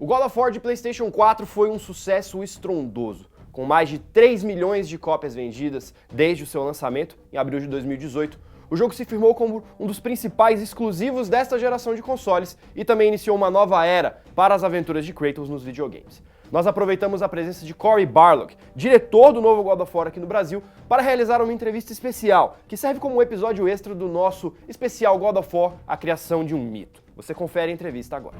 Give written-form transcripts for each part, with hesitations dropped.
O God of War de PlayStation 4 foi um sucesso estrondoso, com mais de 3 milhões de cópias vendidas desde o seu lançamento em abril de 2018. O jogo se firmou como um dos principais exclusivos desta geração de consoles e também iniciou uma nova era para as aventuras de Kratos nos videogames. Nós aproveitamos a presença de Cory Barlog, diretor do novo God of War aqui no Brasil, para realizar uma entrevista especial, que serve como um episódio extra do nosso especial God of War, a criação de um mito. Você confere a entrevista agora.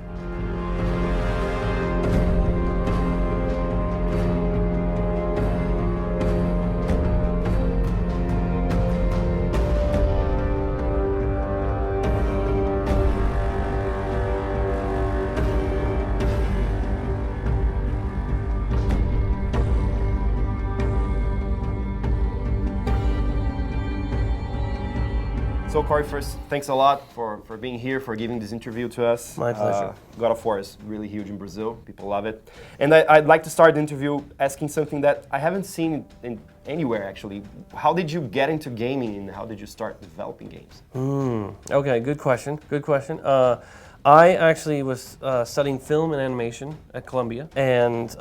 So Cory, first, thanks a lot for being here, for giving this interview to us. My pleasure. God of War is really huge in Brazil. People love it. And I'd like to start the interview asking something that I haven't seen in anywhere, actually. How did you get into gaming and how did you start developing games? Okay, good question. I actually was studying film and animation at Columbia and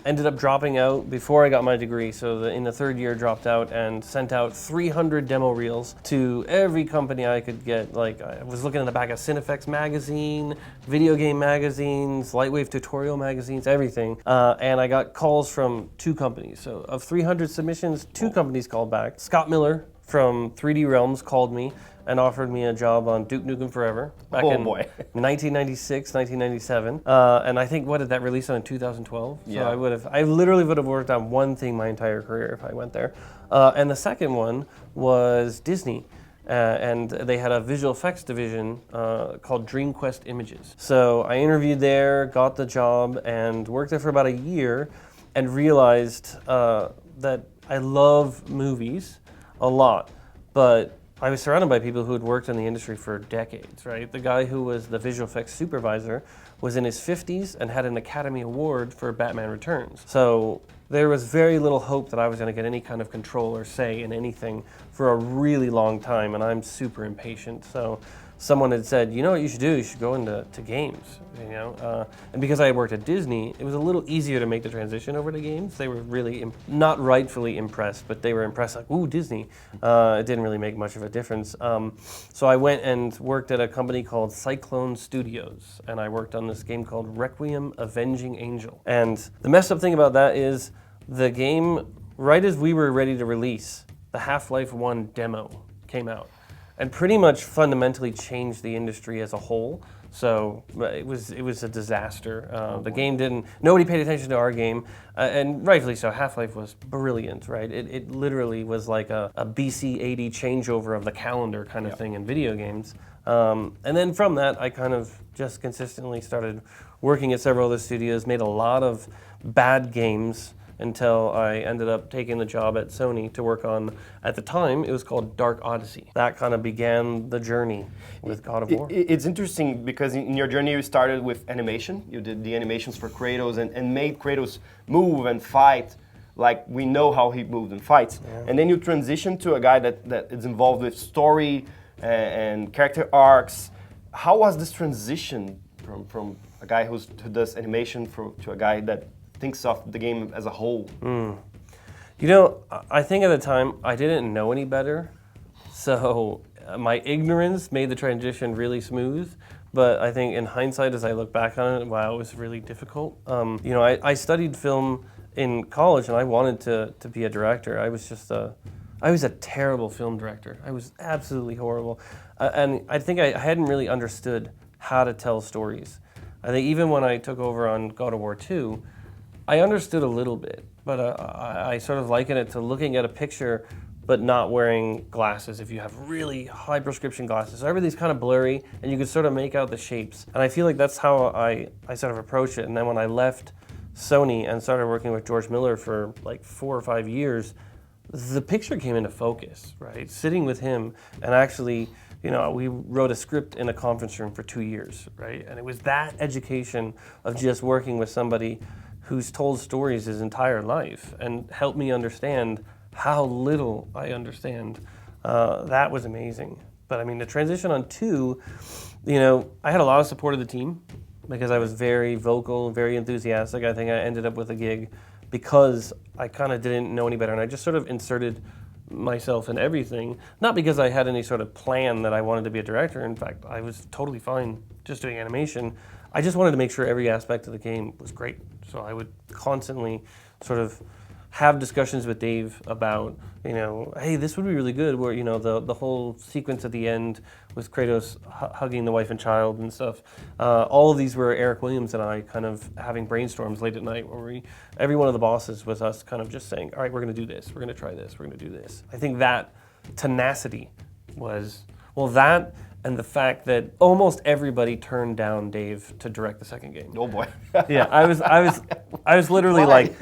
ended up dropping out before I got my degree. So in the third year, dropped out and sent out 300 demo reels to every company I could get. Like I was looking in the back of Cinefex magazine, video game magazines, Lightwave tutorial magazines, everything. And I got calls from 2 companies. So of 300 submissions, 2 companies called back. Scott Miller from 3D Realms called me and offered me a job on Duke Nukem Forever back in 1996, 1997. And I think, what did that release on in 2012? Yeah. So I literally would have worked on one thing my entire career if I went there. And the second one was Disney. And they had a visual effects division called DreamQuest Images. So I interviewed there, got the job, and worked there for about a year and realized that I love movies a lot, but I was surrounded by people who had worked in the industry for decades, right? The guy who was the visual effects supervisor was in his 50s and had an Academy Award for Batman Returns. So there was very little hope that I was going to get any kind of control or say in anything for a really long time, and I'm super impatient. So someone had said, you know what you should do? You should go into games, you know? And because I had worked at Disney, it was a little easier to make the transition over to games. They were really, not rightfully impressed, but they were impressed like, ooh, Disney. It didn't really make much of a difference. So I went and worked at a company called Cyclone Studios, and I worked on this game called Requiem Avenging Angel. And the messed up thing about that is the game, right as we were ready to release, the Half-Life 1 demo came out and pretty much fundamentally changed the industry as a whole. So it was a disaster. The game nobody paid attention to our game, and rightfully so. Half-Life was brilliant, right? It literally was like a BC 80 changeover of the calendar kind of thing in video games. And then from that, I kind of just consistently started working at several other studios, made a lot of bad games, until I ended up taking the job at Sony to work on, at the time, it was called Dark Odyssey. That kind of began the journey with God of War. It's interesting because in your journey you started with animation. You did the animations for Kratos and made Kratos move and fight like we know how he moves and fights. Yeah. And then you transitioned to a guy that is involved with story and character arcs. How was this transition from a guy who does animation to a guy that thinks of the game as a whole? You know, I think at the time I didn't know any better, so my ignorance made the transition really smooth. But I think in hindsight, as I look back on it, wow, it was really difficult. You know, I studied film in college and I wanted to be a director. I was a terrible film director. I was absolutely horrible. And I think I hadn't really understood how to tell stories. I think even when I took over on God of War 2, I understood a little bit, but I sort of liken it to looking at a picture but not wearing glasses if you have really high prescription glasses. So everything's kind of blurry and you can sort of make out the shapes. And I feel like that's how I sort of approach it. And then when I left Sony and started working with George Miller for like 4 or 5 years, the picture came into focus, right? Sitting with him and actually, you know, we wrote a script in a conference room for 2 years, right? And it was that education of just working with somebody who's told stories his entire life and helped me understand how little I understand. That was amazing. But I mean, the transition on 2, you know, I had a lot of support of the team. because I was very vocal, very enthusiastic. I think I ended up with a gig because I kind of didn't know any better, and I just sort of inserted myself in everything, not because I had any sort of plan that I wanted to be a director. In fact, I was totally fine just doing animation. I just wanted to make sure every aspect of the game was great. So I would constantly sort of have discussions with Dave about, hey, this would be really good, where, the whole sequence at the end with Kratos hugging the wife and child and stuff. All of these were Eric Williams and I kind of having brainstorms late at night where every one of the bosses was us kind of just saying, all right, we're going to do this, we're going to try this, we're going to do this. I think that tenacity was, that and the fact that almost everybody turned down Dave to direct the second game. Oh boy. Yeah, I was literally Why? like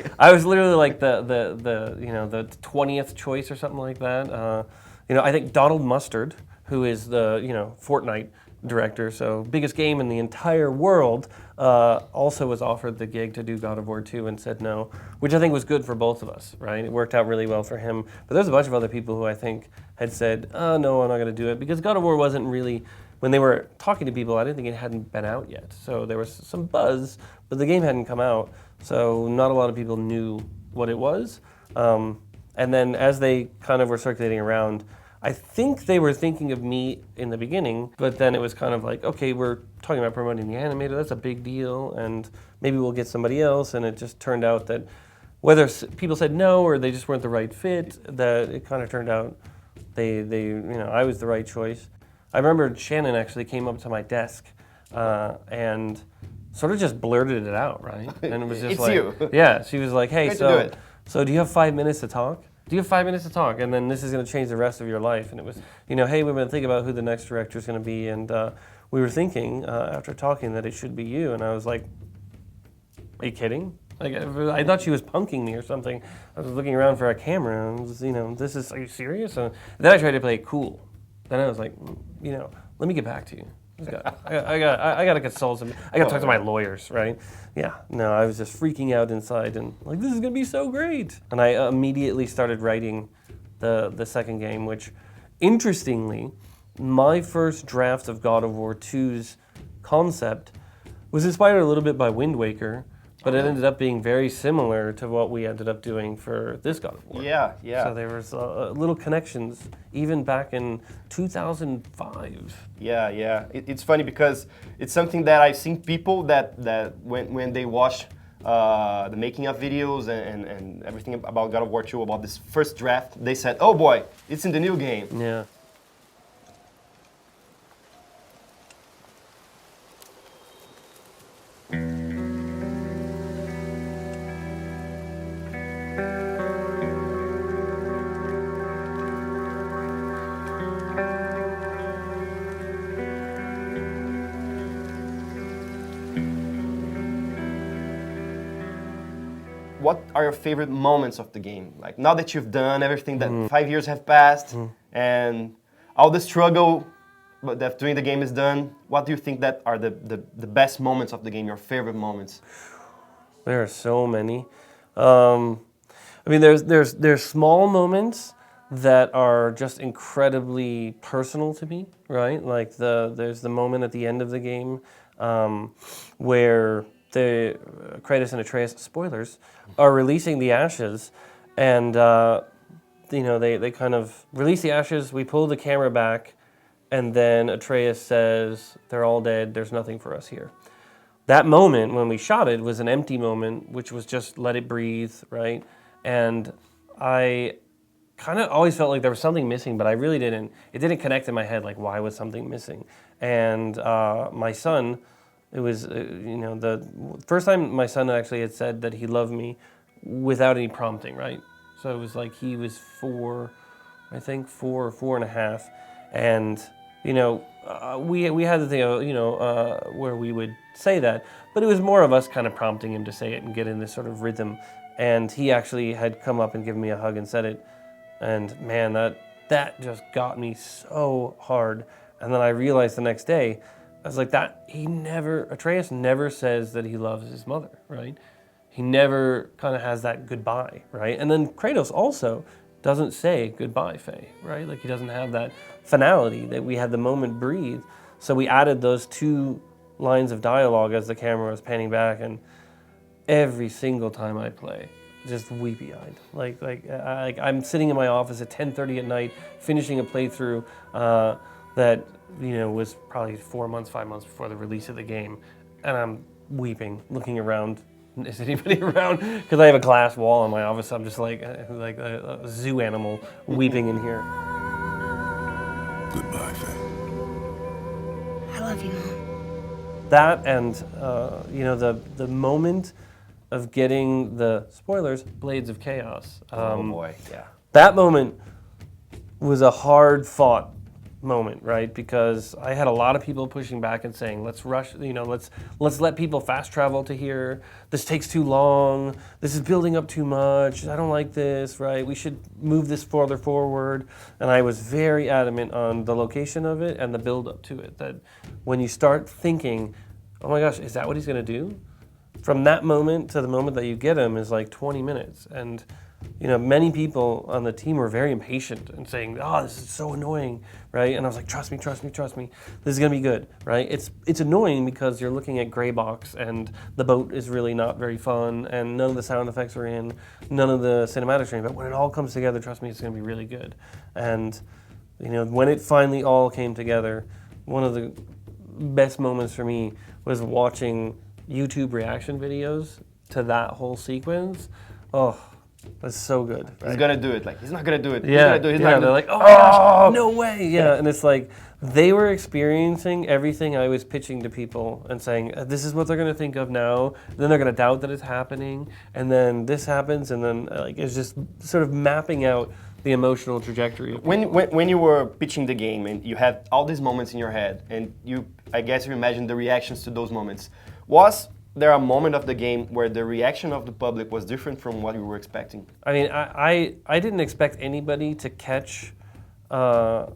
the 20th choice or something like that. I think Donald Mustard, who is the Fortnite director, so biggest game in the entire world, also was offered the gig to do God of War 2 and said no, which I think was good for both of us, right? It worked out really well for him. But there's a bunch of other people who I think had said, oh, no, I'm not going to do it, because God of War wasn't really, when they were talking to people, I didn't think it hadn't been out yet. So there was some buzz, but the game hadn't come out, so not a lot of people knew what it was. And then as they kind of were circulating around, I think they were thinking of me in the beginning, but then it was kind of like, okay, we're talking about promoting the animator, that's a big deal, and maybe we'll get somebody else, and it just turned out that whether people said no or they just weren't the right fit, that it kind of turned out I was the right choice. I remember Shannon actually came up to my desk and sort of just blurted it out, right? And it was just It's like, you. Yeah, she was like, hey, Great to do it. so do you have 5 minutes to talk? Do you have 5 minutes to talk? And then this is going to change the rest of your life. And it was, hey, we've been thinking about who the next director is going to be. And we were thinking, after talking, that it should be you. And I was like, are you kidding? Like, I thought she was punking me or something. I was looking around for a camera and was, are you serious? And then I tried to play it cool. Then I was like, let me get back to you. I got to consult some. I got to talk to my lawyers, right? Yeah. No, I was just freaking out inside and like, this is gonna be so great. And I immediately started writing the second game, which, interestingly, my first draft of God of War 2's concept was inspired a little bit by Wind Waker, but it ended up being very similar to what we ended up doing for this God of War. Yeah. So there was little connections, even back in 2005. Yeah. It's funny because it's something that I've seen people that when they watch the making of videos and everything about God of War 2, about this first draft, they said, oh boy, it's in the new game. Yeah. What are your favorite moments of the game? Like, now that you've done everything, that 5 years have passed, and all the struggle that doing the game is done, what do you think that are the best moments of the game, your favorite moments? There are so many. There's small moments that are just incredibly personal to me, right? Like there's the moment at the end of the game where the Kratos and Atreus, spoilers, are releasing the ashes, and they kind of release the ashes. We pull the camera back, and then Atreus says, "They're all dead. There's nothing for us here." That moment when we shot it was an empty moment, which was just let it breathe, right? And I kind of always felt like there was something missing, but I really didn't. It didn't connect in my head, like why was something missing? And my son. It was, the first time my son actually had said that he loved me without any prompting, right? So it was like he was 4 or 4.5. And, we had the thing, where we would say that, but it was more of us kind of prompting him to say it and get in this sort of rhythm. And he actually had come up and given me a hug and said it. And man, that just got me so hard. And then I realized the next day, I was like, Atreus never says that he loves his mother, right? He never kind of has that goodbye, right? And then Kratos also doesn't say goodbye, Faye, right? Like he doesn't have that finality that we had the moment breathe. So we added those two lines of dialogue as the camera was panning back, and every single time I play, just weepy-eyed. I'm sitting in my office at 10:30 at night, finishing a playthrough that was probably 4 months, 5 months before the release of the game, and I'm weeping, looking around. Is anybody around? Because I have a glass wall in my office. I'm just like a zoo animal weeping in here. Goodbye, Faye. I love you, Mom. That and the moment of getting the spoilers, Blades of Chaos. Oh boy, yeah. That moment was a hard-fought moment, right? Because I had a lot of people pushing back and saying, let's rush, let's let people fast travel to here. This takes too long. This is building up too much. I don't like this, right? We should move this further forward. And I was very adamant on the location of it and the build up to it. That when you start thinking, oh my gosh, is that what he's gonna do? From that moment to the moment that you get him is like 20 minutes. And many people on the team were very impatient and saying, oh, this is so annoying, right? And I was like, trust me, this is gonna be good, right? It's annoying because you're looking at gray box and the boat is really not very fun and none of the sound effects are in, none of the cinematics are in, but when it all comes together, trust me, it's gonna be really good. And when it finally all came together, one of the best moments for me was watching YouTube reaction videos to that whole sequence. Oh, that's so good. Right? He's gonna do it. Like, he's not gonna do it. Yeah, He's gonna do it. He's not they're gonna like, oh my gosh, no way. Yeah, and it's like they were experiencing everything I was pitching to people and saying, this is what they're gonna think of now. Then they're gonna doubt that it's happening, and then this happens, and then it's just sort of mapping out the emotional trajectory. Of when you were pitching the game and you had all these moments in your head, and I guess you imagined the reactions to those moments. Was there a moment of the game where the reaction of the public was different from what you were expecting? I mean, I didn't expect anybody to catch a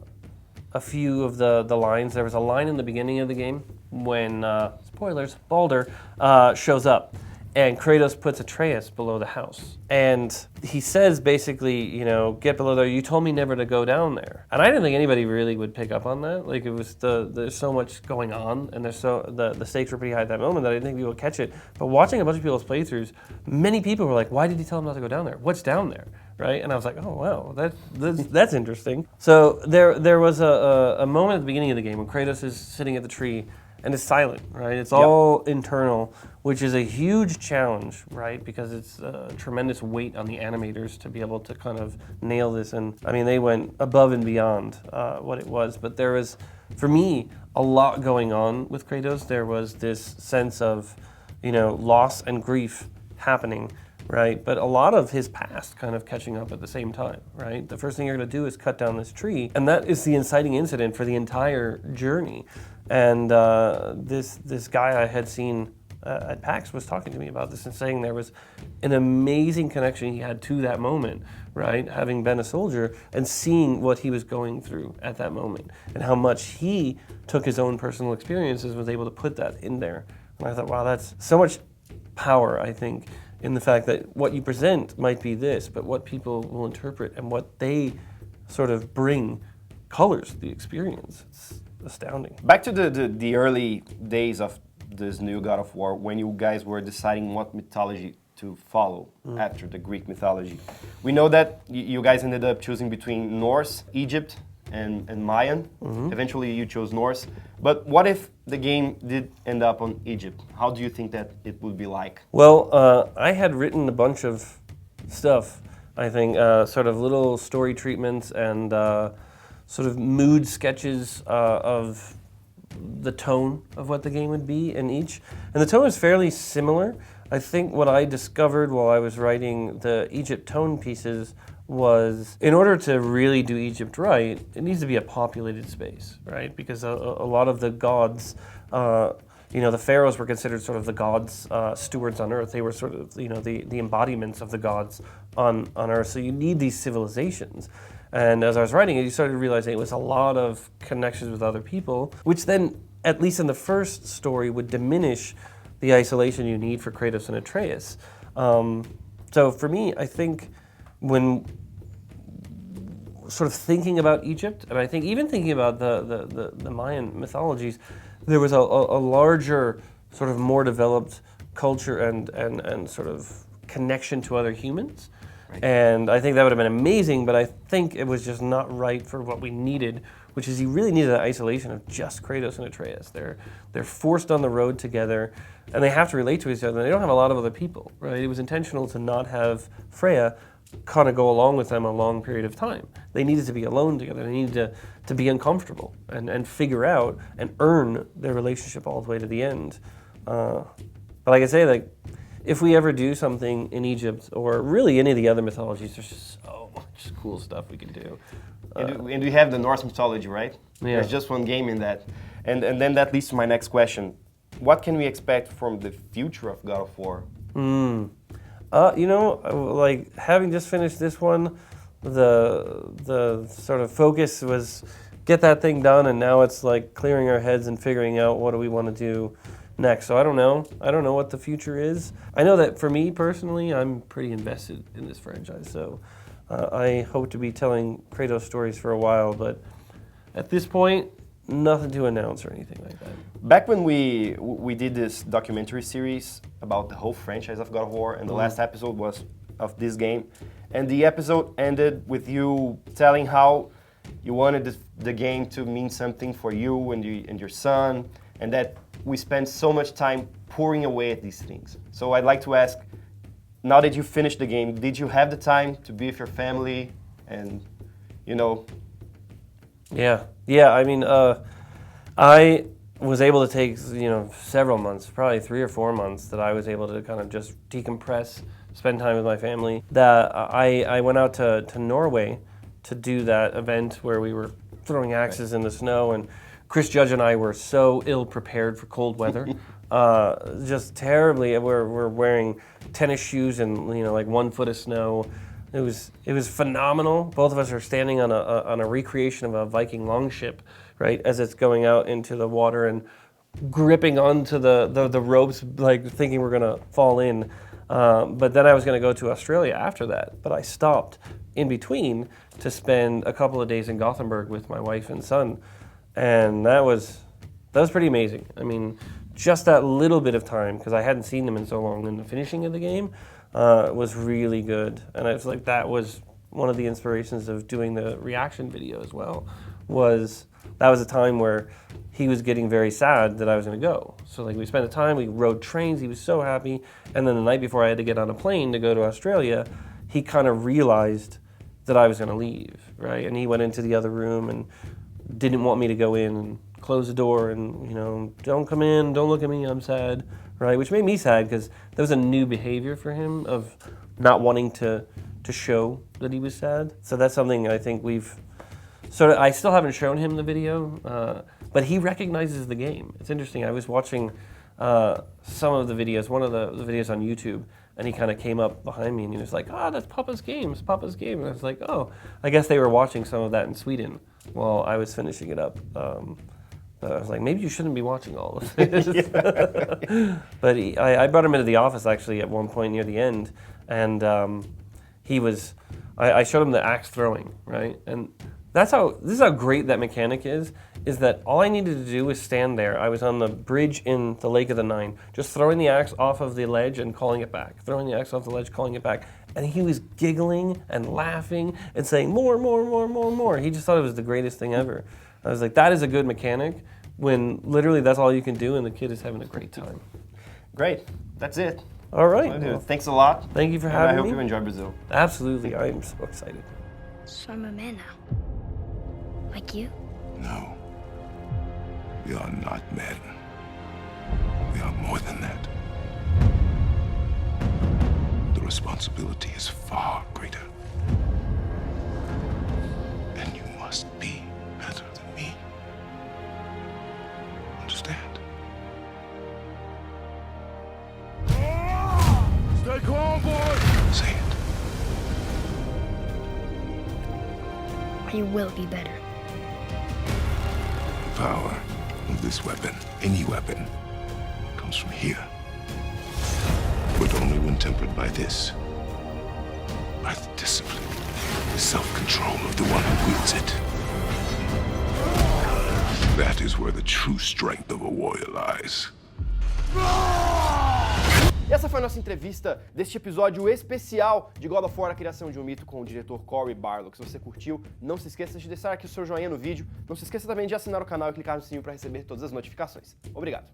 few of the lines. There was a line in the beginning of the game when, spoilers, Baldur shows up. And Kratos puts Atreus below the house. And he says basically, get below there. You told me never to go down there. And I didn't think anybody really would pick up on that. Like, it was there's so much going on and the stakes were pretty high at that moment that I didn't think people would catch it. But watching a bunch of people's playthroughs, many people were like, why did he tell him not to go down there? What's down there? Right? And I was like, oh wow, that's interesting. So there was a moment at the beginning of the game when Kratos is sitting at the tree and it's silent, right? It's all internal, which is a huge challenge, right? Because it's a tremendous weight on the animators to be able to kind of nail this. And I mean, they went above and beyond what it was. But there was, for me, a lot going on with Kratos. There was this sense of, loss and grief happening, right? But a lot of his past kind of catching up at the same time, right? The first thing you're gonna do is cut down this tree, and that is the inciting incident for the entire journey. And this guy I had seen at PAX was talking to me about this and saying there was an amazing connection he had to that moment, right? Having been a soldier and seeing what he was going through at that moment and how much he took his own personal experiences, was able to put that in there. And I thought, wow, that's so much power, I think, in the fact that what you present might be this, but what people will interpret and what they sort of bring colors the experience. It's astounding. Back to the early days of this new God of War, when you guys were deciding what mythology to follow after the Greek mythology. We know that you guys ended up choosing between Norse, Egypt, and Mayan. Eventually you chose Norse. But what if the game did end up on Egypt? How do you think that it would be like? Well, I had written a bunch of stuff, I think, sort of little story treatments and sort of mood sketches of the tone of what the game would be in each. And the tone is fairly similar. I think what I discovered while I was writing the Egypt tone pieces was, in order to really do Egypt right, it needs to be a populated space, right? Because a lot of the gods, the pharaohs were considered sort of the gods' stewards on Earth. They were sort of, the embodiments of the gods on Earth. So you need these civilizations. And as I was writing it, you started realizing it was a lot of connections with other people, which then, at least in the first story, would diminish the isolation you need for Kratos and Atreus. So for me, I think when sort of thinking about Egypt, and I think even thinking about the Mayan mythologies, there was a larger, sort of more developed culture and sort of connection to other humans. Right. And I think that would have been amazing, but I think it was just not right for what we needed, which is you really needed that isolation of just Kratos and Atreus. They're forced on the road together, and they have to relate to each other. They don't have a lot of other people, right? It was intentional to not have Freya kind of go along with them a long period of time. They needed to be alone together. They needed to be uncomfortable and figure out and earn their relationship all the way to the end. But like I say, like, if we ever do something in Egypt or really any of the other mythologies, there's just so much cool stuff we can do. And we have the Norse mythology, right? Yeah. There's just one game in that. And then that leads to my next question. What can we expect from the future of God of War? You know, like, having just finished this one, the sort of focus was get that thing done, and now it's like clearing our heads and figuring out what do we want to do next. So I don't know. I don't know what the future is. I know that for me personally, I'm pretty invested in this franchise. So I hope to be telling Kratos stories for a while, but at this point, nothing to announce or anything like that. Back when we did this documentary series about the whole franchise of God of War, and the last episode was of this game, and the episode ended with you telling how you wanted the game to mean something for you and your son, and that we spent so much time pouring away at these things. So I'd like to ask, now that you finished the game, did you have the time to be with your family and, you know? Yeah, I mean, I was able to take, you know, several months, probably 3 or 4 months, that I was able to kind of just decompress, spend time with my family. That I went out to Norway to do that event where we were throwing axes in the snow, and Chris Judge and I were so ill prepared for cold weather, just terribly. We're wearing tennis shoes and, you know, like 1 foot of snow. It was phenomenal. Both of us are standing on a recreation of a Viking longship, right, as it's going out into the water and gripping onto the ropes, like thinking we're gonna fall in. But then I was gonna go to Australia after that, but I stopped in between to spend a couple of days in Gothenburg with my wife and son, and that was pretty amazing. I mean, just that little bit of time, because I hadn't seen them in so long, and the finishing of the game was really good. And I was like, that was one of the inspirations of doing the reaction video as well. That was a time where he was getting very sad that I was going to go. So like we spent the time, we rode trains, he was so happy. And then the night before I had to get on a plane to go to Australia, he kind of realized that I was going to leave, right? And he went into the other room and didn't want me to go in and close the door and, you know, don't come in, don't look at me, I'm sad, right? Which made me sad because there was a new behavior for him of not wanting to show that he was sad. So that's something I think we've sort of, I still haven't shown him the video, but he recognizes the game. It's interesting, I was watching some of the videos, one of the videos on YouTube, and he kind of came up behind me and he was like, that's Papa's game, it's Papa's game. And I was like, oh, I guess they were watching some of that in Sweden while I was finishing it up. But I was like, maybe you shouldn't be watching all of this. But I brought him into the office actually at one point near the end, and I showed him the axe throwing, right? And this is how great that mechanic is that all I needed to do was stand there. I was on the bridge in the Lake of the Nine, just throwing the axe off of the ledge and calling it back, throwing the axe off the ledge, calling it back. And he was giggling and laughing and saying, more, more, more, more, more. He just thought it was the greatest thing ever. I was like, that is a good mechanic when literally that's all you can do and the kid is having a great time. Great. That's it. All right. Well, thanks a lot. Thank you for having me. I hope you enjoy Brazil. Absolutely. I am so excited. So I'm a man now. Like you? No. We are not men. We are more than that. The responsibility is far greater. And you must be better than me. Understand? Stay calm, boy! Say it. You will be better. The power of this weapon, any weapon, comes from here. But only when tempered by this. By the discipline, the self-control of the one who wields it. That is where the true strength of a warrior lies. E essa foi a nossa entrevista deste episódio especial de God of War, a criação de um mito, com o diretor Cory Barlog. Se você curtiu, não se esqueça de deixar aqui o seu joinha no vídeo. Não se esqueça também de assinar o canal e clicar no sininho para receber todas as notificações. Obrigado.